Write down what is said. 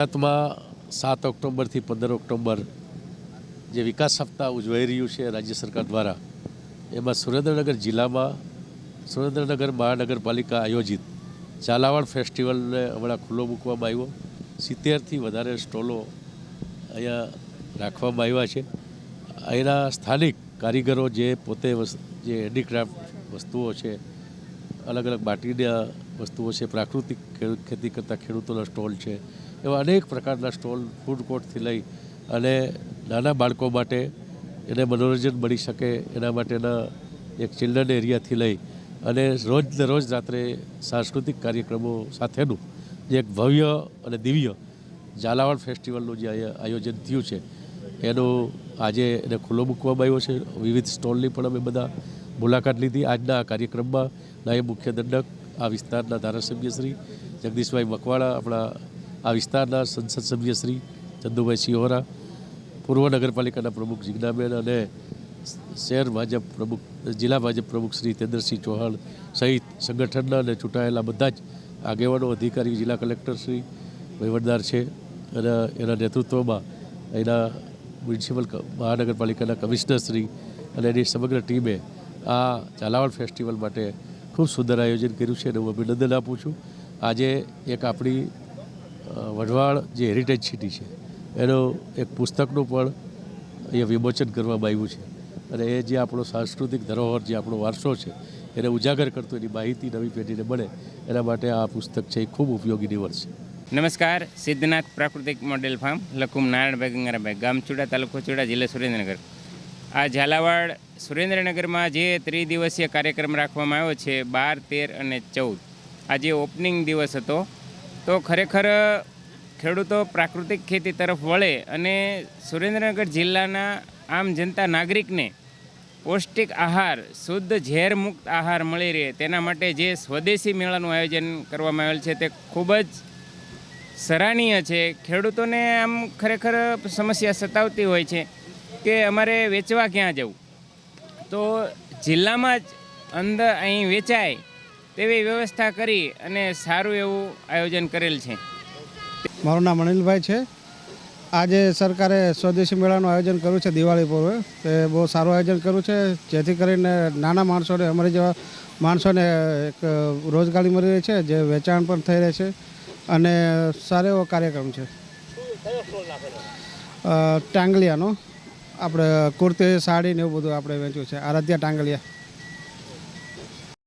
ગુજરાતમાં 7 ઓક્ટોબરથી 15 ઓક્ટોબર જે વિકાસ સપ્તાહ ઉજવાઈ રહ્યું છે રાજ્ય સરકાર દ્વારા, એમાં સુરેન્દ્રનગર જિલ્લામાં સુરેન્દ્રનગર મહાનગરપાલિકા આયોજિત ઝાલાવાડ ફેસ્ટિવલને હમણાં ખુલ્લો મૂકવામાં આવ્યો। 70થી વધારે સ્ટોલો અહીંયા રાખવામાં આવ્યા છે। અહીંના સ્થાનિક કારીગરો જે પોતે જે હેન્ડીક્રાફ્ટ વસ્તુઓ છે, અલગ અલગ માટીના વસ્તુઓ છે, પ્રાકૃતિક ખેતી કરતા ખેડૂતોના સ્ટોલ છે, એવા અનેક પ્રકારના સ્ટોલ ફૂડ કોર્ટથી લઈ અને નાના બાળકો માટે એને મનોરંજન મળી શકે એના માટેના એક ચિલ્ડ્રન એરિયાથી લઈ અને રોજને રોજ રાત્રે સાંસ્કૃતિક કાર્યક્રમો સાથેનું જે એક ભવ્ય અને દિવ્ય ઝાલાવાડ ફેસ્ટિવલનું જે આયોજન થયું છે, એનું આજે એને ખુલ્લો મૂકવામાં આવ્યો છે। વિવિધ સ્ટોલની પણ અમે બધા મુલાકાત લીધી। આજના આ કાર્યક્રમમાં નાયબ મુખ્ય દંડક, આ વિસ્તારના ધારાસભ્ય શ્રી જગદીશભાઈ મકવાણા, આપણા આ વિસ્તારના સંસદ સભ્ય શ્રી ચંદુભાઈ સિહોરા, પૂર્વ નગરપાલિકાના પ્રમુખ જીજ્ઞાબેન અને શહેર ભાજપ પ્રમુખ, જિલ્લા ભાજપ પ્રમુખ શ્રી તેન્દ્રસિંહ ચૌહાણ સહિત સંગઠનના અને ચૂંટાયેલા બધા જ આગેવાનો, અધિકારી, જિલ્લા કલેક્ટર શ્રી વહીવટદાર છે અને એના નેતૃત્વમાં એના મ્યુનિસિપલ મહાનગરપાલિકાના કમિશનર શ્રી અને એની સમગ્ર ટીમે આ ઝાલાવાડ ફેસ્ટિવલ માટે ખૂબ સુંદર આયોજન કર્યું છે અને હું અભિનંદન આપું છું। આજે એક આપણી વઢવાણ જે હેરિટેજ સિટી છે, એનું એક પુસ્તકનું પણ અહીંયા વિમોચન કરવામાં આવ્યું છે અને એ જે આપણો સાંસ્કૃતિક ધરોહર, જે આપણો વારસો છે, એને ઉજાગર કરતો એની માહિતી નવી પેઢીને મળે એના માટે આ પુસ્તક છે એ ખૂબ ઉપયોગી નીવડશે। નમસ્કાર, સિદ્ધનાથ પ્રાકૃતિક મોડેલ ફાર્મ, લખુમ નારાયણભાઈ ગંગારાભાઈ, ગામ ચુડા, તાલુકો ચુડા, જિલ્લા સુરેન્દ્રનગર। આ ઝાલાવાડ સુરેન્દ્રનગરમાં જે ત્રિદિવસીય કાર્યક્રમ રાખવામાં આવ્યો છે 12, 13 અને 14, આજે ઓપનિંગ દિવસ હતો। તો ખરેખર ખેડૂતો પ્રાકૃતિક ખેતી તરફ વળે અને સુરેન્દ્રનગર જિલ્લાના આમ જનતા નાગરિકને પૌષ્ટિક આહાર, શુદ્ધ ઝેર મુક્ત આહાર મળી રહે તેના માટે જે સ્વદેશી મેળાનું આયોજન કરવામાં આવેલ છે તે ખૂબ જ સરાહનીય છે। ખેડૂતોને આમ ખરેખર સમસ્યા સતાવતી હોય છે કે અમારે વેચવા ક્યાં જવું, તો જિલ્લામાં જ અંદર અહીં વેચાય તેવી વ્યવસ્થા કરી અને સારું એવું આયોજન કરેલ છે। મારું નામ અનિલભાઈ છે। આજે સરકારે સ્વદેશી મેળાનું આયોજન કર્યું છે દિવાળી પૂર્વે, તે બહુ સારું આયોજન કર્યું છે, જેથી કરીને નાના માણસોને, અમારી જેવા માણસોને એક રોજગારી મળી રહી છે, જે વેચાણ પણ થઈ રહે છે અને સારો એવો કાર્યક્રમ છે। ટાંગલિયાનો આપણે કુર્તી, સાડી ને એવું બધું આપણે વેચ્યું છે, આરાધ્યા ટાંગલિયા।